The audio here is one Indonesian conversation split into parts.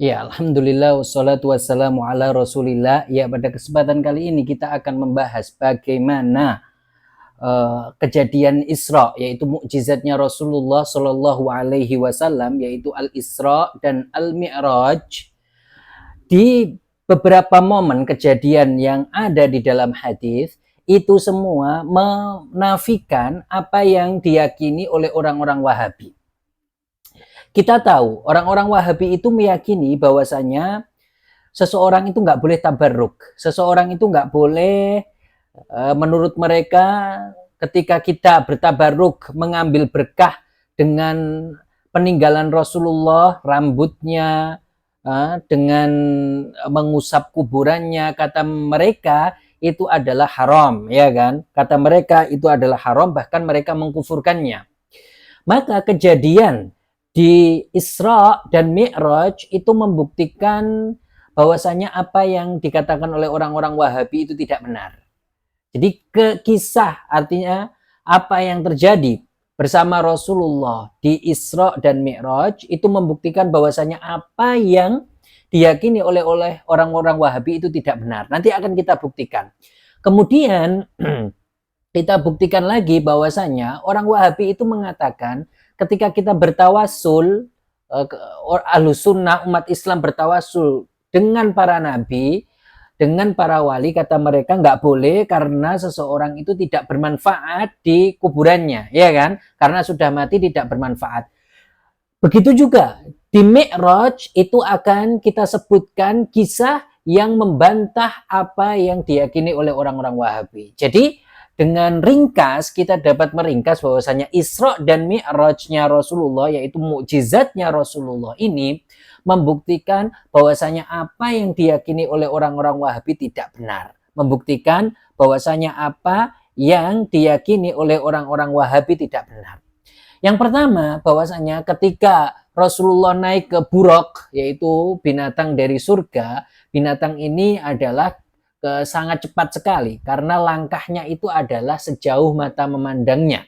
Ya, Alhamdulillah wassalatu wassalamu ala Rasulillah. Ya, pada kesempatan kali ini kita akan membahas bagaimana kejadian Isra, yaitu mukjizatnya Rasulullah Shallallahu Alaihi Wasallam, yaitu Al Isra dan Al Mi'raj. Di beberapa momen kejadian yang ada di dalam hadis itu semua menafikan apa yang diyakini oleh orang-orang Wahabi. Kita tahu orang-orang Wahabi itu meyakini bahwasanya seseorang itu nggak boleh tabarruk, seseorang itu nggak boleh, menurut mereka ketika kita bertabarruk mengambil berkah dengan peninggalan Rasulullah, rambutnya, dengan mengusap kuburannya, kata mereka itu adalah haram, ya kan? Kata mereka itu adalah haram, bahkan mereka mengkufurkannya. Maka kejadian di Isra dan Mi'raj itu membuktikan bahwasanya apa yang dikatakan oleh orang-orang Wahabi itu tidak benar. Jadi kisah artinya apa yang terjadi bersama Rasulullah di Isra dan Mi'raj itu membuktikan bahwasanya apa yang diyakini oleh orang-orang Wahabi itu tidak benar. Nanti akan kita buktikan. Kemudian kita buktikan lagi bahwasanya orang Wahabi itu mengatakan ketika kita bertawasul, Ahlus Sunnah umat Islam bertawasul dengan para nabi, dengan para wali, kata mereka nggak boleh karena seseorang itu tidak bermanfaat di kuburannya, ya kan? Karena sudah mati tidak bermanfaat. Begitu juga di Mi'raj itu akan kita sebutkan kisah yang membantah apa yang diyakini oleh orang-orang Wahabi. Jadi dengan ringkas kita dapat meringkas bahwasanya Isra dan Mi'rajnya Rasulullah, yaitu mukjizatnya Rasulullah ini membuktikan bahwasanya apa yang diyakini oleh orang-orang Wahabi tidak benar. Membuktikan bahwasanya apa yang diyakini oleh orang-orang Wahabi tidak benar. Yang pertama, bahwasanya ketika Rasulullah naik ke Buraq, yaitu binatang dari surga, binatang ini adalah sangat cepat sekali karena langkahnya itu adalah sejauh mata memandangnya.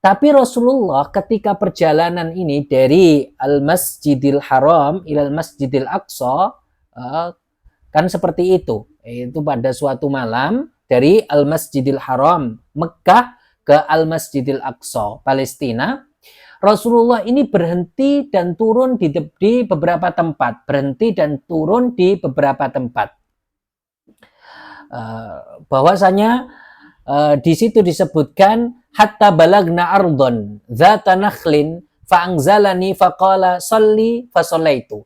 Tapi Rasulullah ketika perjalanan ini dari Al-Masjidil Haram ilal Masjidil Aqsa, kan seperti itu pada suatu malam dari Al-Masjidil Haram Mekah ke Al-Masjidil Aqsa Palestina, Rasulullah ini berhenti dan turun di beberapa tempat, bahwasanya di situ disebutkan hatta balagna ardon zata nakhlin fa'angzalani faqala salli fasallaitu.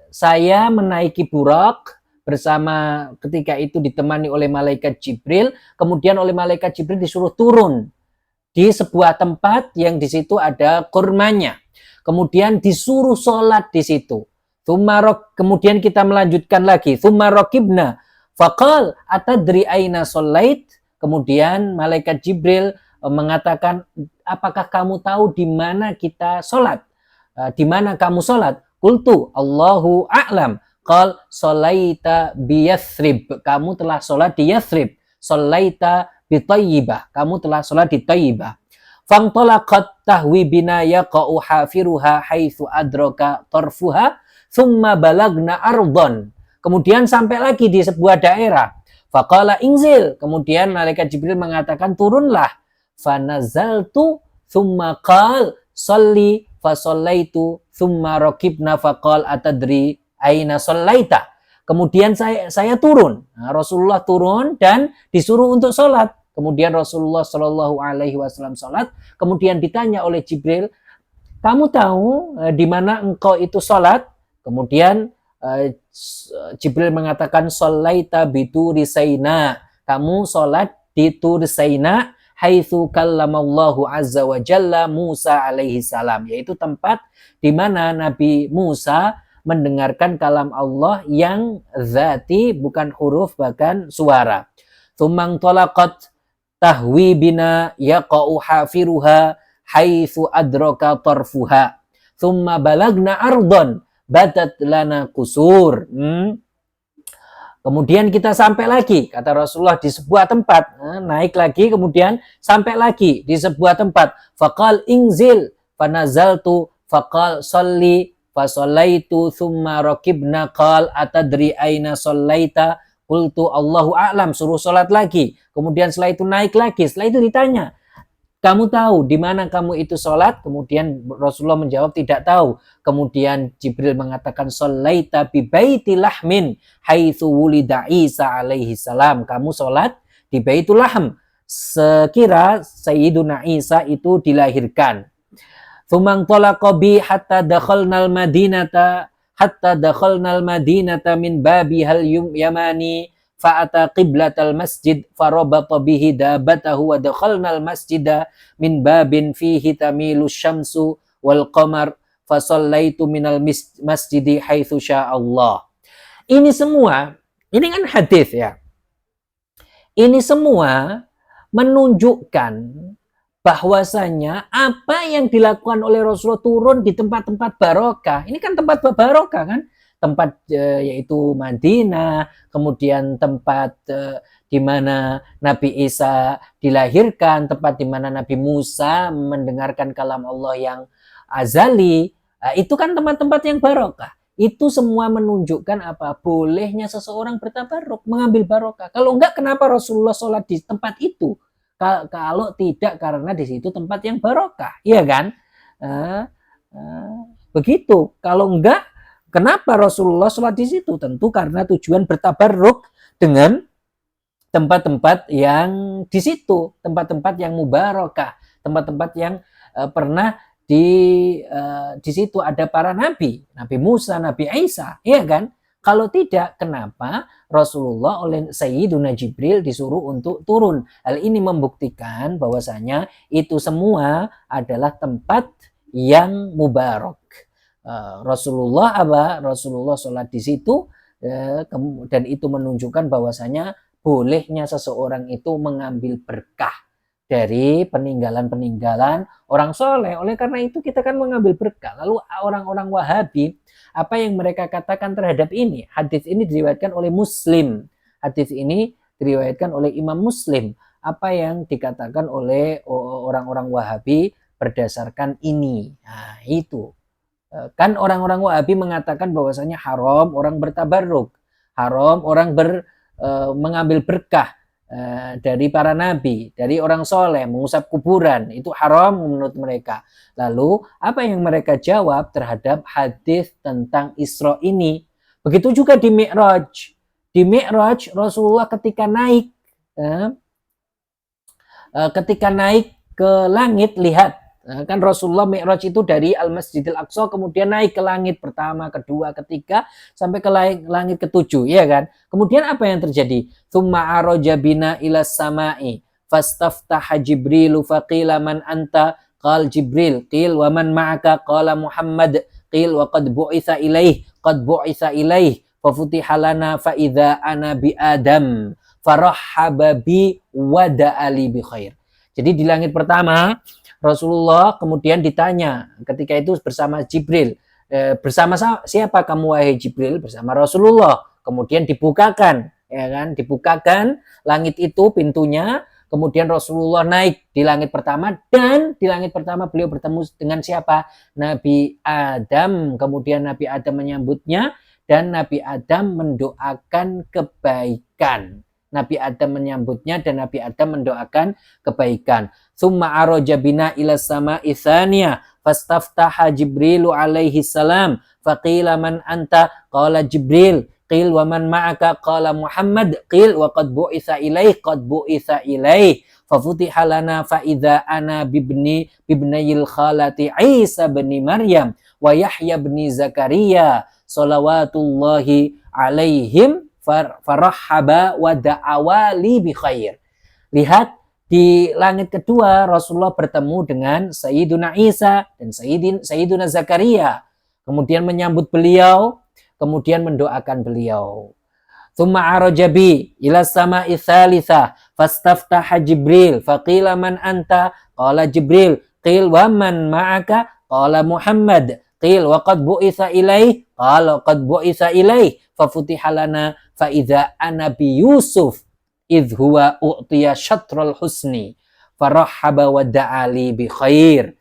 Saya menaiki Buraq bersama, ketika itu ditemani oleh malaikat Jibril, kemudian oleh malaikat Jibril disuruh turun di sebuah tempat yang di situ ada kurmanya, kemudian disuruh sholat di situ. Kemudian kita melanjutkan lagi, tsummarokibna faqal atadri aina sholait. Kemudian malaikat Jibril mengatakan, apakah kamu tahu di mana kita sholat? Di mana kamu sholat? Qultu Allahu a'lam. Qal sholaita bi Yathrib. Kamu telah sholat di Yathrib. Sholaita bi Tayyibah. Kamu telah sholat di Tayyibah. Fangtolaqat tahwi bina yaqa'u hafiruha haitsu adraka tarfuha thumma balagna ardon. Kemudian sampai lagi di sebuah daerah. Faqala inzil. Kemudian malaikat Jibril mengatakan turunlah. Fanazaltu thumma qal salli fasallaitu thumma raqibna faqal atadri aina sallaita. Kemudian saya turun. Nah, Rasulullah turun dan disuruh untuk sholat. Kemudian Rasulullah Shallallahu Alaihi Wasallam sholat. Kemudian ditanya oleh Jibril, kamu tahu di mana engkau itu sholat? Kemudian Jibril mengatakan sholaita bituri Saina. Kamu sholat di Tur Saina haitsu kallamallahu azza wa jalla Musa alaihi salam, yaitu tempat di mana Nabi Musa mendengarkan kalam Allah yang zati, bukan huruf bahkan suara. Tsumang talaqat tahwi bina yaqa'u hafiruha haitsu adraka tarfuha. Tsumma balagna ardon badat lana kusur. Kemudian kita sampai lagi, kata Rasulullah, di sebuah tempat. Naik lagi, kemudian sampai lagi di sebuah tempat. Faqal ingzil fanazaltu faqal salli Fasallaitu thumma rakibna qal atadri aina sallaita qultu Allahu a'lam, suruh salat lagi. Kemudian setelah itu naik lagi, setelah itu ditanya, kamu tahu di mana kamu itu salat? Kemudian Rasulullah menjawab tidak tahu. Kemudian Jibril mengatakan sallaita bi baiti lahmin haitsu wulida Isa alaihi salam. Kamu salat di Baitul Lahm sekira Sayyiduna Isa itu dilahirkan. Tsumang talaqa bi hatta dakhalnal madinata min babihal yamani fa'ata qiblatal masjid farabata bihi dabatahu wa dakhalnal masjida min babin fihi tamilu syamsu wal qamar fasallaitu minal masjidi haitsu sya'allah. Ini semua, ini kan hadis ya. Ini semua menunjukkan bahwasanya apa yang dilakukan oleh Rasulullah turun di tempat-tempat barokah. Ini kan tempat barokah kan? Tempat yaitu Madinah, kemudian tempat di mana Nabi Isa dilahirkan, tempat di mana Nabi Musa mendengarkan kalam Allah yang azali. Itu kan tempat-tempat yang barokah. Itu semua menunjukkan apa? Bolehnya seseorang bertabaruk, mengambil barokah. Kalau enggak, kenapa Rasulullah sholat di tempat itu? Kalau tidak karena di situ tempat yang barokah, iya kan? Begitu. Kalau enggak, kenapa Rasulullah sholat di situ? Tentu karena tujuan bertabaruk dengan tempat-tempat yang di situ, tempat-tempat yang mubarakah, tempat-tempat yang pernah di situ ada para nabi, Nabi Musa, Nabi Isa, iya kan? Kalau tidak, kenapa Rasulullah oleh Sayyiduna Jibril disuruh untuk turun? Hal ini membuktikan bahwasanya itu semua adalah tempat yang mubarak. Rasulullah sholat di situ, dan itu menunjukkan bahwasanya bolehnya seseorang itu mengambil berkah dari peninggalan-peninggalan orang soleh. Oleh karena itu kita kan mengambil berkah. Lalu orang-orang Wahabi, apa yang mereka katakan terhadap ini? Hadis ini diriwayatkan oleh Muslim. Hadis ini diriwayatkan oleh Imam Muslim. Apa yang dikatakan oleh orang-orang Wahabi berdasarkan ini? Nah, itu. Kan orang-orang Wahabi mengatakan bahwasanya haram orang bertabarruk, haram orang mengambil berkah dari para nabi, dari orang soleh, mengusap kuburan, itu haram menurut mereka. Lalu apa yang mereka jawab terhadap hadis tentang Isra ini? Begitu juga di Mi'raj. Di Mi'raj Rasulullah ketika naik ke langit, lihat, kan Rasulullah Mi'raj itu dari Al-Masjidil Aqsa kemudian naik ke langit pertama, kedua, ketiga sampai ke langit ketujuh, ya kan? Kemudian apa yang terjadi? Tsumma araja bina ila samai fastaftaha Jibrilu faqila man anta qal Jibril qil wa man ma'aka qala Muhammad qil wa qad bu'itsa ilaih fafutiha lana fa idza ana bi Adam farahhaba bi wa da'ali bi khair. Jadi di langit pertama Rasulullah kemudian ditanya ketika itu bersama Jibril, bersama siapa kamu wahai Jibril? Bersama Rasulullah. Kemudian dibukakan, ya kan? Dibukakan langit itu pintunya. Kemudian Rasulullah naik di langit pertama, dan di langit pertama beliau bertemu dengan siapa? Nabi Adam. Kemudian Nabi Adam menyambutnya dan Nabi Adam mendoakan kebaikan. Nabi Adam menyambutnya dan Nabi Adam mendoakan kebaikan. Tsumma araja bina ila sama'i tsaniyah fastaftaha Jibrilu alaihi salam faqila man anta qala Jibril qil wa man ma'aka qala Muhammad qil wa qad bu'itsa ilaih fafutiha lana fa idza ana bibnayil khalati Isa bin Maryam wa Yahya bin Zakaria salawatullahi alaihim farahhaba wa da'awali bi khair. Lihat, di langit kedua Rasulullah bertemu dengan Sayyiduna Isa dan Sayyiduna Zakaria, kemudian menyambut beliau, kemudian mendoakan beliau. Tsumma araja bi ila sama'i tsalitsah fastaftaha Jibril faqila man anta qala Jibril qil wa man ma'aka qala Muhammad qil wa qad bu'itsa ilaih qala qad bu'itsa ilaih fafutiha lana fa idza ana bi Yusuf idh huwa u'tiya syatrul husni farahhaba wa da'ali bi khair.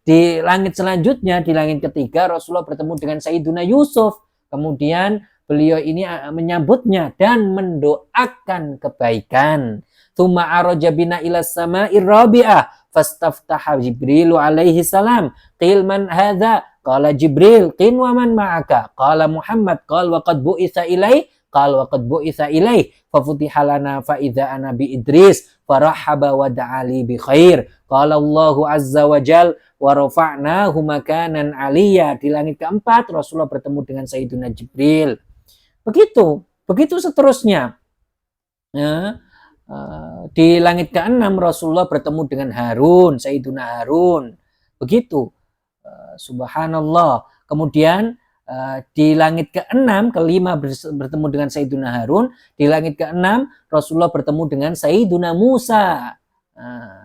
Di langit selanjutnya, di langit ketiga, Rasulullah bertemu dengan Sayyiduna Yusuf. Kemudian beliau ini menyambutnya dan mendoakan kebaikan. Tsumma araja bina ila sama'ir rabi'ah fastaftaha Jibril alaihi salam. Qil man hadza? Qala Jibril. Qin wa man ma'aka? Qala Muhammad. Qala wa qad bu'itsa ilaih. Qala wa qad bu'itsa ilaih. Fafutiha lana fa idza ana bi Idris farahaba wa da'ali bi khair. Qala Allahu azza wa jal wa rafa'nahu makanan aliyya. Di langit keempat Rasulullah bertemu dengan Sayyiduna Jibril. Begitu seterusnya. Ya. Di langit keenam Rasulullah bertemu dengan Harun, Sayyiduna Harun. Begitu. Subhanallah. Kemudian di langit keenam, kelima bertemu dengan Sayyiduna Harun. Di langit keenam Rasulullah bertemu dengan Sayyiduna Musa.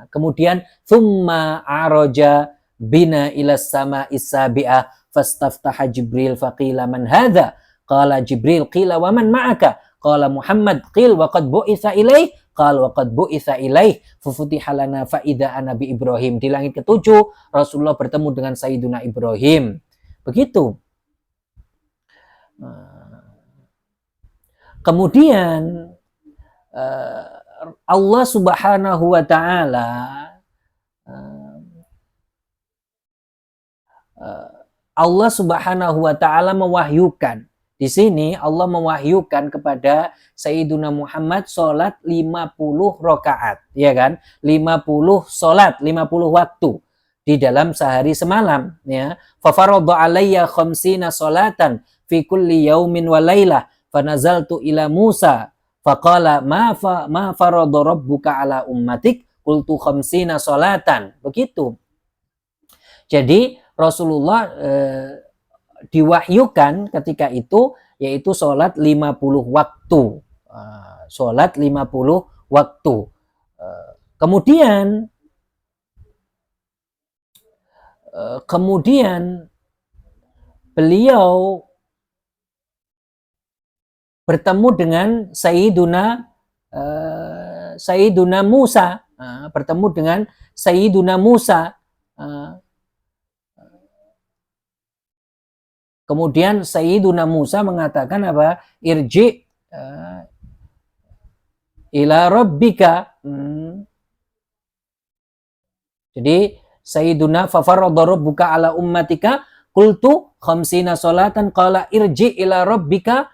Kemudian thumma araja bina ila sama'is sabi'ah fastaftaha Jibril faqila man hadza? Qala Jibril. Qila wa man ma'aka? Qala Muhammad. Qil wa qad bu'itsa ilaih. Qala wa qad bu'itsa ilaih. Fafutiha lana fa idza ana bi Ibrahim. Di langit ketujuh Rasulullah bertemu dengan Sayyiduna Ibrahim. Begitu. Kemudian Allah Subhanahu wa taala Allah Subhanahu wa taala mewahyukan. Di sini Allah mewahyukan kepada Sayyiduna Muhammad salat 50 rakaat, ya kan? 50 salat, 50 waktu di dalam sehari semalam, ya. Fa faradha alayya khamsina salatan fi kulli yaumin wa lailah fa nazaltu ila Musa faqala ma faradha rabbuka ala ummatik qultu khamsina salatan. Begitu. Jadi Rasulullah diwahyukan ketika itu yaitu sholat 50 waktu. Sholat 50 waktu. Kemudian beliau bertemu dengan Sayyiduna Musa, bertemu dengan Sayyiduna Musa. Kemudian Sayyiduna Musa mengatakan apa? Irji ila rabbika. Jadi Sayyiduna fafaradha rabbuka ala ummatika qultu khamsina salatan qala irji ila rabbika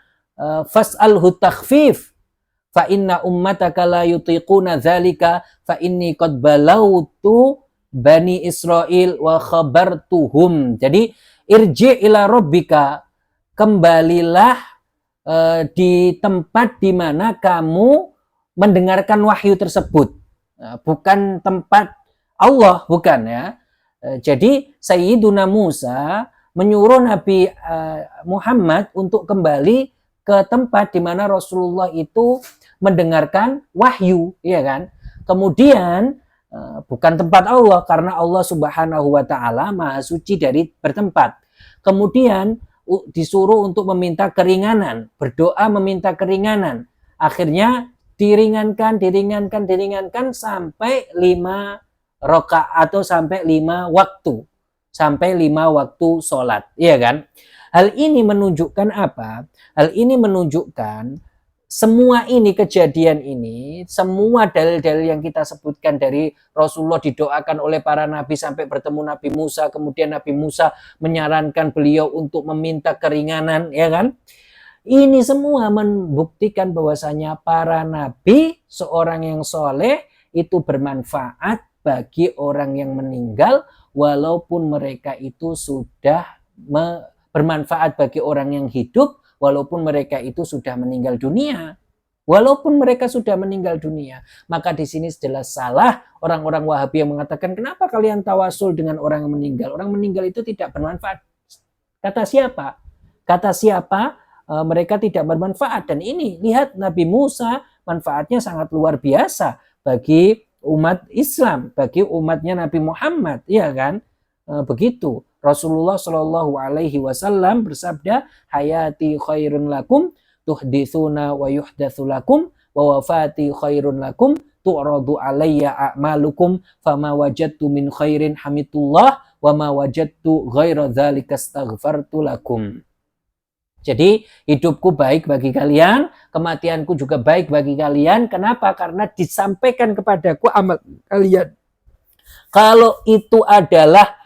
fas'alhu takhfif fa inna ummataka la yutiquna dzalika fa inni qad balautu bani Israil wa khabartuhum. Jadi irji ila rabbika, kembalilah di tempat di mana kamu mendengarkan wahyu tersebut. Bukan tempat Allah, bukan ya. Jadi Sayyiduna Musa menyuruh Nabi Muhammad untuk kembali ke tempat di mana Rasulullah itu mendengarkan wahyu, ya kan? Kemudian bukan tempat Allah karena Allah Subhanahu wa taala Maha suci dari bertempat. Kemudian disuruh untuk meminta keringanan, berdoa meminta keringanan. Akhirnya diringankan sampai 5 rakaat atau sampai 5 waktu. Sampai 5 waktu sholat, iya kan? Hal ini menunjukkan apa? Hal ini menunjukkan semua ini, kejadian ini, semua dalil-dalil yang kita sebutkan dari Rasulullah didoakan oleh para nabi sampai bertemu Nabi Musa, kemudian Nabi Musa menyarankan beliau untuk meminta keringanan, ya kan? Ini semua membuktikan bahwasanya para nabi, seorang yang soleh itu bermanfaat bagi orang yang meninggal, walaupun mereka itu sudah bermanfaat bagi orang yang hidup, walaupun mereka itu sudah meninggal dunia. Walaupun mereka sudah meninggal dunia. Maka di sini jelas salah orang-orang Wahabi yang mengatakan, kenapa kalian tawasul dengan orang yang meninggal? Orang meninggal itu tidak bermanfaat. Kata siapa? Kata siapa? Mereka tidak bermanfaat. Dan ini, lihat Nabi Musa, manfaatnya sangat luar biasa bagi umat Islam, bagi umatnya Nabi Muhammad, ya kan? Begitu. Rasulullah Shallallahu Alaihi Wasallam bersabda, hayati khairun lakum, tuhditsuna wa yuhdatsu lakum, wa wafati khairun lakum, tu'radu alayya a'malukum fama wajadtu min khairin hamidullah wa ma wajadtu ghaira dzalika astaghfartu lakum. Jadi hidupku baik bagi kalian, kematianku juga baik bagi kalian. Kenapa? Karena disampaikan kepadaku amal kalian. Kalau itu adalah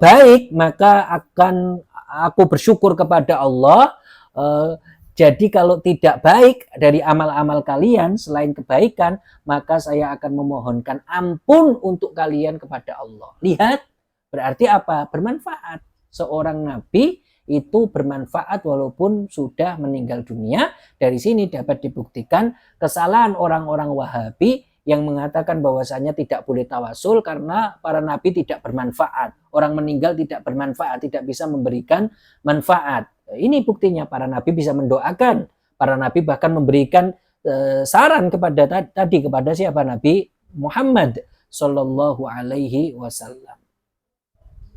baik, maka akan aku bersyukur kepada Allah. Jadi kalau tidak baik dari amal-amal kalian selain kebaikan, maka saya akan memohonkan ampun untuk kalian kepada Allah. Lihat, berarti apa? Bermanfaat. Seorang nabi itu bermanfaat walaupun sudah meninggal dunia. Dari sini dapat dibuktikan kesalahan orang-orang Wahabi yang mengatakan bahwasanya tidak boleh tawasul karena para nabi tidak bermanfaat. Orang meninggal tidak bermanfaat, tidak bisa memberikan manfaat. Ini buktinya para nabi bisa mendoakan. Para nabi bahkan memberikan saran kepada siapa? Nabi Muhammad sallallahu alaihi wasallam.